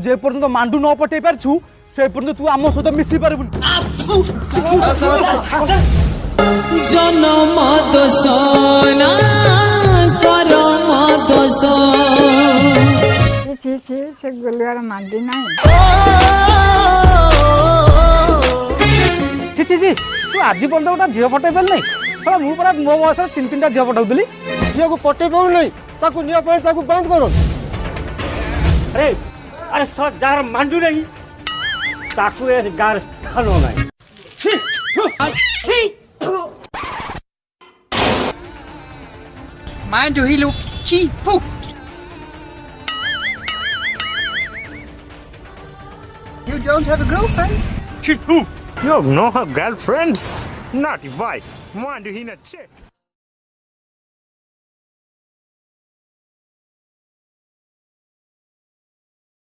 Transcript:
जे पर्यंत मांडू न पटे पारछु से पर्यंत तू आम सहित मिसी पारबुन जन्म दोषना करम दोष से गोलुआर मांडी नहीं छि छि छि तू आज पर्यंत गोटा झील पटे पार नहीं साला मु परा मो बयस 3-3टा झील पटाउतली झील को पटे पाऊ नहीं ताकू निया पर ताकू बंद करो। अरे अरे सर जार मांडू नहीं चाकू ए गार स्थान नहीं मांडू ही लोग चीपू You don't have a girlfriend? You have no girlfriends? Naughty boy. Mandu hina che.